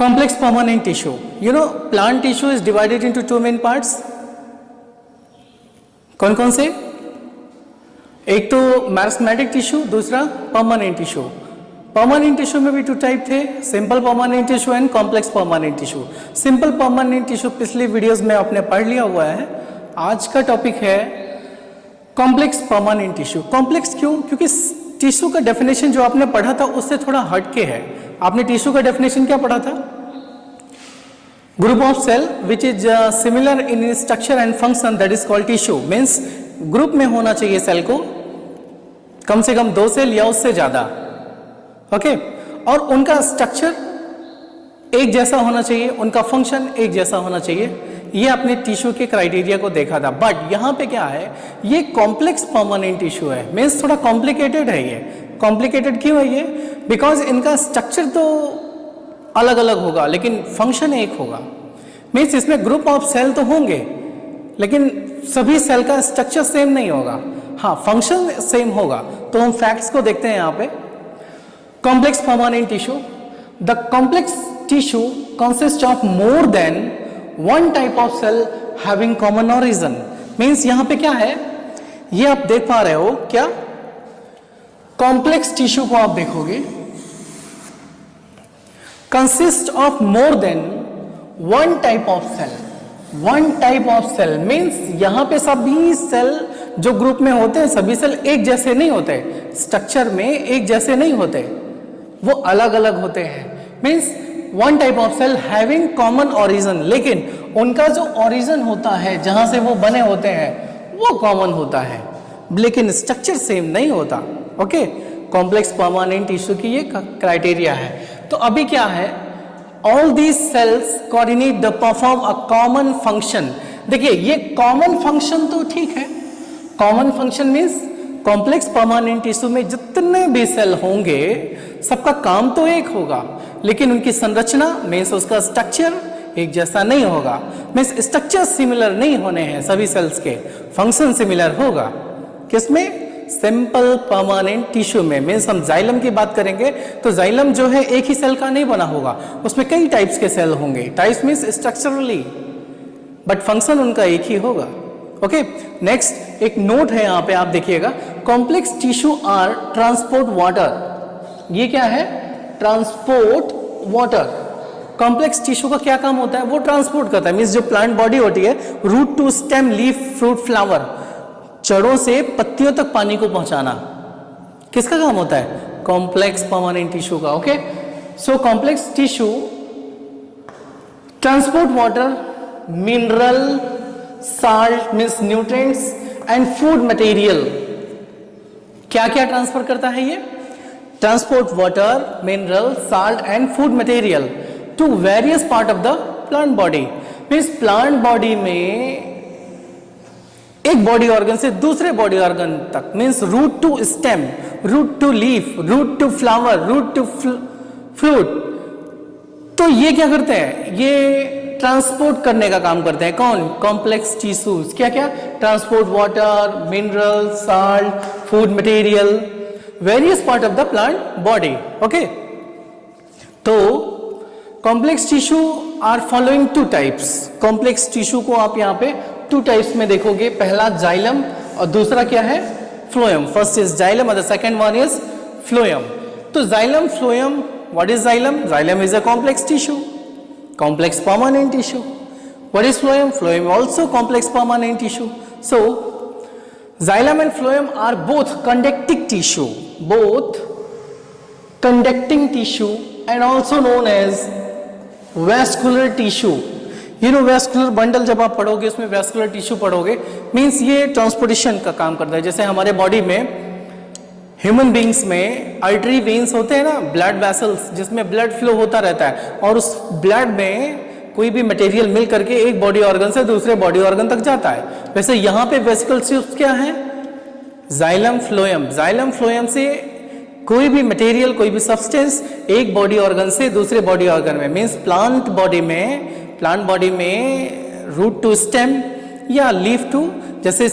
complex permanent tissue. You know, plant tissue is divided into two main parts. कौन कौन से? एक तो मैरिस्मेटिक टिश्यू, दूसरा परमानेंट टिश्यू. परमानेंट टिश्यू में भी टू टाइप थे, simple permanent tissue and complex permanent tissue. Simple permanent tissue पिछली वीडियोस में आपने पढ़ लिया हुआ है. आज का टॉपिक है कॉम्प्लेक्स परमानेंट टिश्यू. कॉम्प्लेक्स क्यों? क्योंकि टिश्यू का डेफिनेशन जो आपने पढ़ा था उससे थोड़ा हटके है. आपने टिश्यू का डेफिनेशन क्या पढ़ा था? Group of cell which is similar in structure and function, that is called tissue. Means group में होना चाहिए सेल को कम से कम 2 सेल या उससे ज्यादा. ओके और उनका स्ट्रक्चर एक जैसा होना चाहिए, उनका फंक्शन एक जैसा होना चाहिए. ये अपने टिश्यू के क्राइटेरिया को देखा था. बट यहाँ पे क्या है, ये कॉम्प्लेक्स परमानेंट टिश्यू है. मीन्स थोड़ा कॉम्प्लिकेटेड है. ये कॉम्प्लिकेटेड क्यों है ये? बिकॉज इनका स्ट्रक्चर तो अलग अलग होगा लेकिन फंक्शन एक होगा. मीन्स इसमें ग्रुप ऑफ सेल तो होंगे लेकिन सभी सेल का स्ट्रक्चर सेम नहीं होगा. हाँ, फंक्शन सेम होगा. तो हम फैक्ट्स को देखते हैं यहाँ पे. Complex permanent tissue. The complex tissue consist of more than one type of cell having common origin. Means यहाँ पे क्या है, ये आप देख पा रहे हो क्या? कॉम्प्लेक्स टिश्यू को आप देखोगे consist of more than one type of cell. One type of cell means यहां पे सभी सेल जो ग्रुप में होते हैं, सभी सेल एक जैसे नहीं होते, स्ट्रक्चर में एक जैसे नहीं होते, वो अलग अलग होते हैं. Means one type of cell having common origin, लेकिन उनका जो ऑरिजिन होता है जहां से वो बने होते हैं वो कॉमन होता है लेकिन स्ट्रक्चर सेम नहीं होता. ओके, कॉम्प्लेक्स परमानेंट टिश्यू की ये क्राइटेरिया है. तो अभी क्या है, all these cells coordinate the perform a common function. देखिए ये कॉमन फंक्शन तो ठीक है. Common function means complex permanent tissue में जितने भी सेल होंगे सबका काम तो एक होगा लेकिन उनकी संरचना मीन्स उसका स्ट्रक्चर एक जैसा नहीं होगा. मीन्स स्ट्रक्चर सिमिलर नहीं होने हैं सभी सेल्स के, फंक्शन सिमिलर होगा. किसमें? सिंपल परमानेंट टिश्यू में. मीन्स हम जाइलम की बात करेंगे तो जाइलम जो है एक ही सेल का नहीं बना होगा, उसमें कई टाइप्स के सेल होंगे. Types means structurally but function उनका एक ही होगा. ओके, नेक्स्ट एक नोट है यहाँ पे आप देखिएगा. Complex tissue are transport water. ये क्या है? Transport water. कॉम्प्लेक्स टिश्यू का क्या काम होता है? वो ट्रांसपोर्ट करता है. मीन्स जो प्लांट बॉडी होती है, root to stem, leaf, fruit, flower, जड़ों से पत्तियों तक पानी को पहुंचाना, किसका काम होता है? कॉम्प्लेक्स परमानेंट टिश्यू का. Okay, so complex tissue transport water, mineral, salt means nutrients and food material. क्या क्या ट्रांसफर करता है ये? Transport water, mineral, salt and food material to various part of the plant body. Means plant body में एक body organ से दूसरे body organ तक, means root to stem, root to leaf, root to flower, root to fruit. तो ये क्या करते हैं? ये ट्रांसपोर्ट करने का काम करते हैं. कौन? Complex tissues. क्या क्या? Transport water, mineral, salt, food material, various part of the plant body. Okay, तो complex tissue are following two types. Complex tissue को आप यहाँ पे 2 टाइप्स में देखोगे. पहला जाइलम और दूसरा क्या है? फ्लोएम. फर्स्ट इज जाइलम और the second one is phloem. तो xylem, phloem, what is xylem? Xylem is a complex tissue, complex permanent tissue. What is phloem? Phloem also complex permanent tissue. So xylem and phloem are both conducting tissue, both conducting tissue and also known as vascular tissue. You know vascular bundle जब आप पढ़ोगे उसमें vascular tissue पढ़ोगे, means ये transportation का काम करता है. जैसे हमारे बॉडी में, ह्यूमन बींग्स में आर्टरी वेन्स होते हैं ना, ब्लड वेसल्स जिसमें ब्लड फ्लो होता रहता है और उस ब्लड में कोई भी मटेरियल मिल करके एक बॉडी ऑर्गन से दूसरे बॉडी ऑर्गन तक जाता है. वैसे यहाँ पे वेसिकल ट्यूब्स क्या है? Xylem, phloem. जाइलम, फ्लोएम से कोई भी मटेरियल, कोई भी सब्सटेंस एक बॉडी ऑर्गन से दूसरे बॉडी ऑर्गन में, मीन्स प्लांट बॉडी में रूट टू स्टेम या लीफ टू, जैसे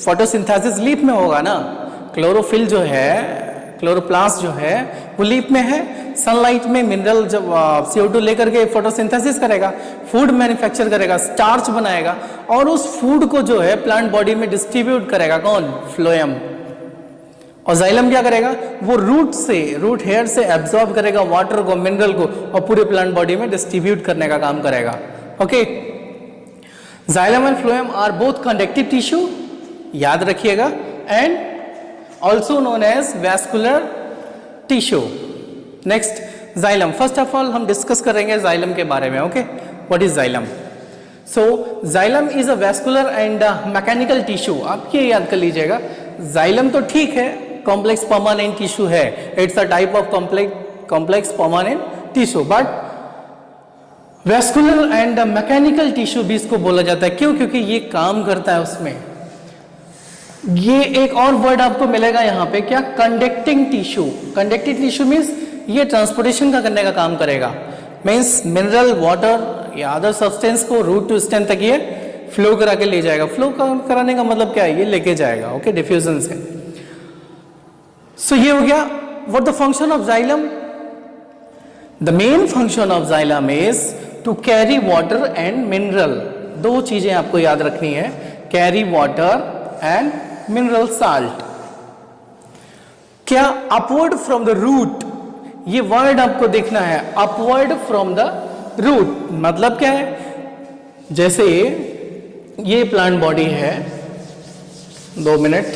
फोटोसिंथेसिस लीफ में होगा ना, क्लोरोफिल जो है क्लोरोप्लास्ट जो है वो लीफ में है। सनलाइट में मिनरल जब CO2 लेकर के फोटोसिंथेसिस करेगा, फूड मैन्युफैक्चर करेगा, स्टार्च बनाएगा और उस फूड को जो है प्लांट बॉडी में डिस्ट्रीब्यूट करेगा कौन? फ्लोएम। और जाइलम क्या करेगा? वो रूट हेयर से एब्जॉर्ब करेगा वाटर को, मिनरल को और पूरे प्लांट बॉडी में डिस्ट्रीब्यूट करने का काम करेगा। Okay, xylem and phloem are both conductive tissue, याद रखिएगा, and also known as vascular tissue. Next, xylem. First of all हम डिस्कस करेंगे जाइलम के बारे में। Okay, what is xylem? So xylem is a vascular and mechanical tissue. आप ये याद कर लीजिएगा, जाइलम तो ठीक है, कॉम्प्लेक्स परमानेंट टिश्यू है, it's a type of complex permanent tissue, but vascular and mechanical tissue भी इसको बोला जाता है। क्यों? क्योंकि ये काम करता है उसमें। ये एक और वर्ड आपको मिलेगा यहाँ पे, क्या? Conducting tissue. Conductive tissue means ये ट्रांसपोर्टेशन का करने का काम करेगा। मीन्स मिनरल, वाटर या अदर सब्सटेंस को रूट टू स्टेम तक ये फ्लो करा के ले जाएगा। फ्लो कराने का मतलब क्या है? ये लेके जाएगा। ओके, डिफ्यूजन से। सो ये हो गया what the function of xylem. The main function of xylem is to carry water and mineral. दो चीजें आपको याद रखनी है, carry water and mineral salt. क्या? Upward from the root. ये वर्ड आपको देखना है, अपवर्ड फ्रॉम द रूट मतलब क्या है? जैसे ये प्लांट बॉडी है, 2 मिनट,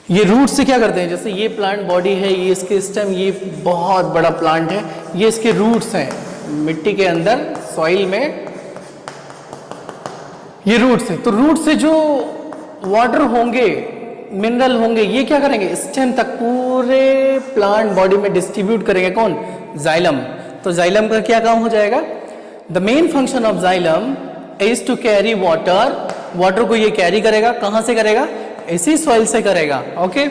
ये रूट से क्या करते हैं? जैसे ये प्लांट बॉडी है, ये इसके स्टेम, ये बहुत बड़ा प्लांट है, ये इसके रूट्स हैं, मिट्टी के अंदर सॉइल में ये रूट्स हैं। तो रूट से जो वाटर होंगे, मिनरल होंगे, ये क्या करेंगे? स्टेम तक पूरे प्लांट बॉडी में डिस्ट्रीब्यूट करेंगे। कौन? जाइलम। तो जाइलम का क्या काम हो जाएगा? The main function of xylem is to carry water. Water को ये कैरी करेगा, कहां से करेगा? इसी सॉइल से करेगा। Okay,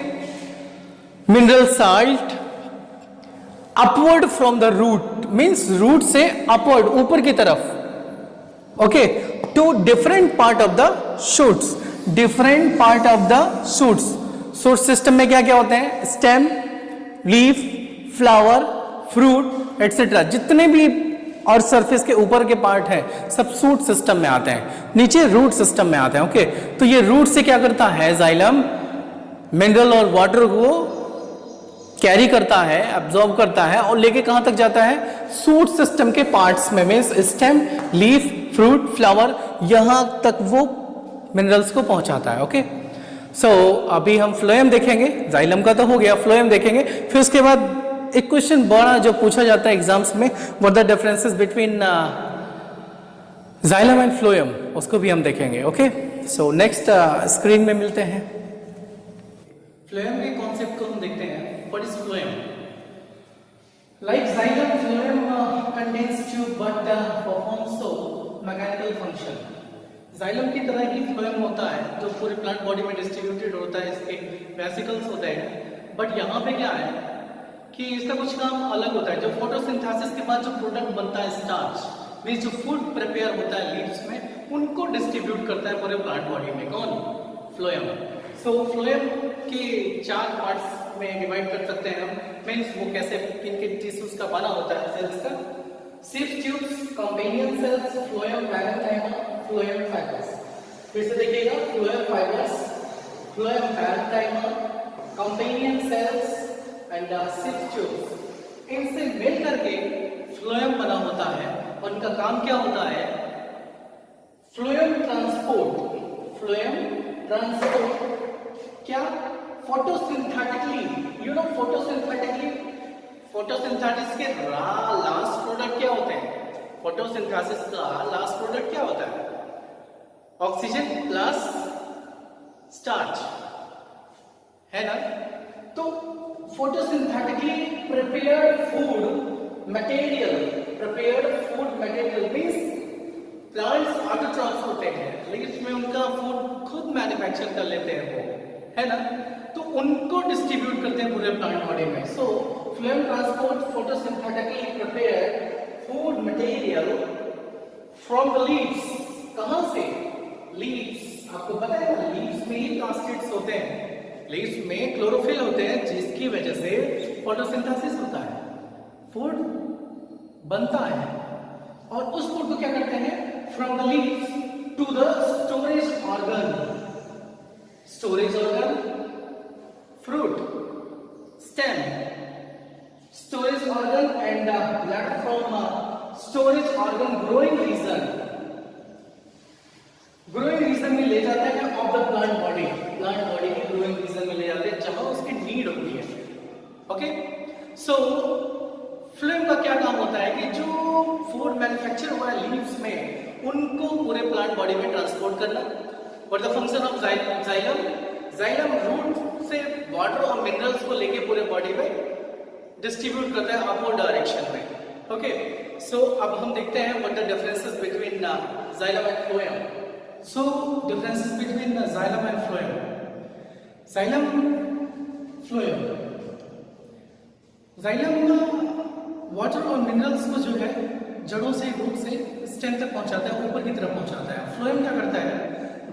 mineral salt upward from the root means root से अपवर्ड, ऊपर की तरफ। Okay, to different part of the shoots. Different part of the shoots. Shoot system में क्या क्या होते हैं? Stem, leaf, flower, fruit etcetera. जितने भी और सरफेस के ऊपर के पार्ट हैं सब शूट सिस्टम में आते हैं, नीचे रूट सिस्टम में आते हैं। ओके, तो ये रूट से क्या करता है? जाइलम मिनरल और वाटर को कैरी करता है, एब्जॉर्ब करता है और लेके कहां तक जाता है? शूट सिस्टम के पार्ट्स में, means stem, leaf, fruit, flower, यहां तक वो मिनरल्स को पहुंचाता है। ओके, सो अभी हम फ्लोएम देखेंगे। जाइलम का तो हो गया, फ्लोएम देखेंगे। फिर उसके बाद एक क्वेश्चन बड़ा जो पूछा जाता है एग्जाम्स में, what the differences between xylem and phloem, उसको भी हम देखेंगे। ओके, सो नेक्स्ट स्क्रीन में मिलते हैं। फ्लोएम के कॉन्सेप्ट को हम देखते हैं। What is phloem? Like xylem, phloem contains tube but performs so mechanical function. Xylem की तरह ही फ्लोएम होता है जो पूरे प्लांट बॉडी में डिस्ट्रीब्यूटेड होता है, इसके वेसिकल्स होते हैं। बट यहाँ पे क्या है कि इसका कुछ काम अलग होता है। जो फोटोसिंथेसिस के बाद जो प्रोडक्ट बनता है, स्टार्च, मींस जो फूड प्रिपेयर होता है लीव्स में, उनको डिस्ट्रीब्यूट करता है पूरे प्लांट बॉडी में। कौन? फ्लोएम। सो फ्लोएम के 4 पार्ट्स में डिवाइड कर सकते हैं हम। मींस वो कैसे, किन किन टिश्यूज का बना होता है सेल्स का। सिर्फ tubes, companion cells, phloem parenchyma, phloem fibres. फिर से देखिएगा, phloem fibres, phloem parenchyma, companion cells and सिर्फ ट्यूब्स। इनसे मिल करके फ्लोएम बना होता है और इनका काम क्या होता है? Phloem transport. फ्लोएम ट्रांसपोर्ट क्या? Photosynthetically, you know photosynthetically, photosynthesis के लास्ट प्रोडक्ट क्या होते हैं? फोटोसिंथेसिस का लास्ट प्रोडक्ट क्या होता है? ऑक्सीजन प्लस स्टार्च, है ना? तो photosynthetically prepared food material means plants autotrophs होते हैं, लीव्स में उनका फूड खुद मैन्युफैक्चर कर लेते हैं वो, है ना? तो उनको डिस्ट्रीब्यूट करते हैं पूरे प्लांट बॉडी में। So phloem transport photosynthetically prepared food material from the leaves. कहां से? लीव्स। आपको पता है ना, लीव्स में ही प्लास्टिड्स होते हैं, लीव्स में क्लोरोफिल होते हैं जिसकी वजह से फोटोसिंथेसिस होता है, फूड बनता है, और उस फूड को क्या करते हैं, from the leaves to the storage organ, fruit, stem, storage organ and blood from storage organ growing region में ले जाते हैं ऑफ द प्लांट बॉडी के ग्रोइंग रीजन में ले जाते हैं जहां उसकी नीड होती है। ओके, सो फ्लोएम का क्या काम होता है कि जो फूड मैन्युफैक्चर हुआ है लीव्स में उनको पूरे प्लांट बॉडी में ट्रांसपोर्ट करना। What the function of xylem root से वाटर और मिनरल्स को लेके पूरे बॉडी में डिस्ट्रीब्यूट करता है अपवर्ड डायरेक्शन में। ओके, सो अब हम देखते हैं what the differences between xylem and phloem. So differences between xylem and phloem. Xylem water और मिनरल्स को जो है जड़ों से, रूट से स्टेम तक पहुंचाता है, ऊपर की तरफ पहुंचाता है। फ्लोएम क्या करता है,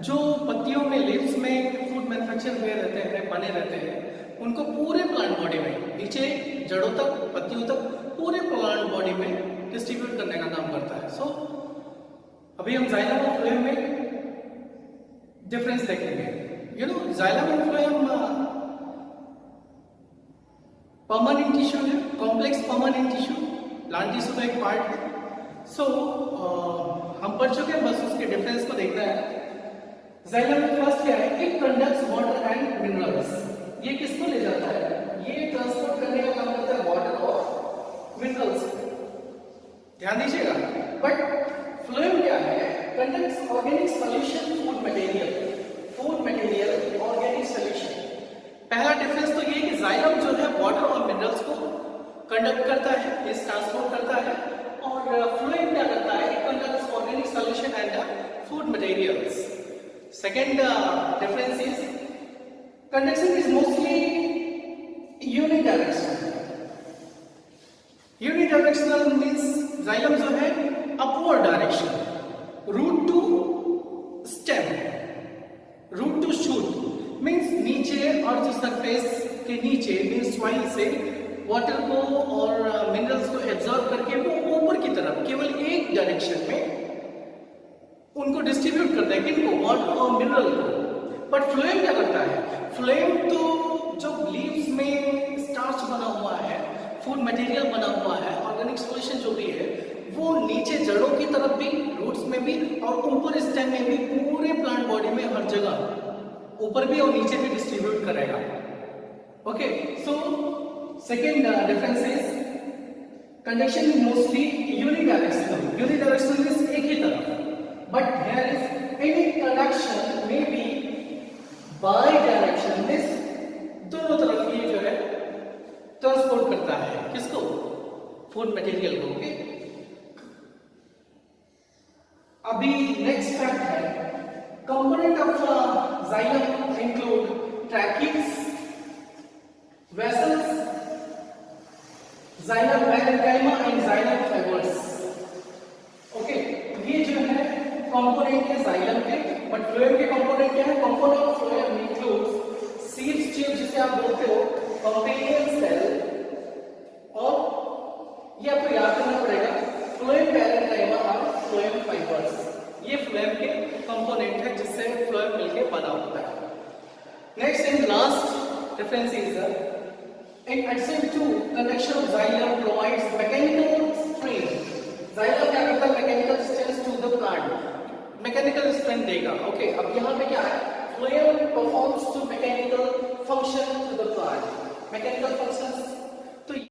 जो पत्तियों में, लीव्स में फूड मैन्युफैक्चर हुए रहते हैं, बने रहते हैं, उनको पूरे प्लांट बॉडी में, नीचे जड़ों तक, पत्तियों तक, पूरे प्लांट बॉडी में डिस्ट्रीब्यूट करने का काम करता है। सो अभी हम जाइलम और फ्लोएम में डिफरेंस देखेंगे। You know, xylem and phloem permanent tissue है, complex permanent tissue, plant tissue का एक पार्ट है। सो हम पढ़ चुके हैं, बस उसके डिफरेंस को देखना है। जाइलम में फर्स्ट क्या है, it conducts water and minerals. ये किसको ले जाता है, ये ट्रांसपोर्ट करने का काम करता है वाटर और मिनरल्स, ध्यान दीजिएगा। बट फ्लोएम क्या है, conducts organic solution, food material, organic solution. पहला डिफरेंस तो ये कि जाइलम जो है वाटर और मिनरल्स को कंडक्ट करता है, इस ट्रांसपोर्ट करता है, और फ्लोएम क्या करता है, it conducts organic solution and food materials. Second difference is conduction is mostly unidirectional. Unidirectional means xylem जो है upward direction, root to stem, root to shoot means नीचे, और जो सरफेस के नीचे means soil से वाटर को और मिनरल्स को एब्जॉर्ब करके वो ऊपर की तरफ केवल एक डायरेक्शन में उनको डिस्ट्रीब्यूट करता है, किनको, वाटर और मिनरल को। बट फ्लोएम क्या करता है, फ्लोएम तो जो लीव्स में स्टार्च बना हुआ है, फूड मटेरियल बना हुआ है, ऑर्गेनिक सॉल्यूशन जो भी है, वो नीचे जड़ों की तरफ भी, रूट्स में भी, और ऊपर स्टेम में भी, पूरे प्लांट बॉडी में हर जगह ऊपर भी और नीचे भी डिस्ट्रीब्यूट करेगा। Okay, so second difference is conduction is mostly unidirectional. Unidirectional means एक ही तरफ, but here is any conduction may be bi direction, means दोनों तरफ ये जो है ट्रांसपोर्ट करता है, किसको, फूड मटेरियल को। ओके, अभी नेक्स्ट फैक्ट है, component of xylem include trackings, vessels, xylem parenchyma and xylem fibres. Okay, ये जो है कंपोनेंट है जाइलम के। बट फ्लोएम के कंपोनेंट क्या है, component of phloem includes seeds tube, जिसे आप बोलते हो कंपेनियन सेल, और ये आपको याद करना पड़ेगा, फ्लोएम पैरेन्काइमा और फ्लोएम फाइबर्स, ये फ्लोएम के कंपोनेंट है जिससे फ्लोएम मिलकर बना होता है। Next and last difference is in addition to conduction of xylem provides mechanical strength. Xylem क्या करता है, mechanical strength to the plant, mechanical strength देगा। ओके, अब यहाँ पे क्या है, phloem performs to mechanical function to the plant, mechanical functions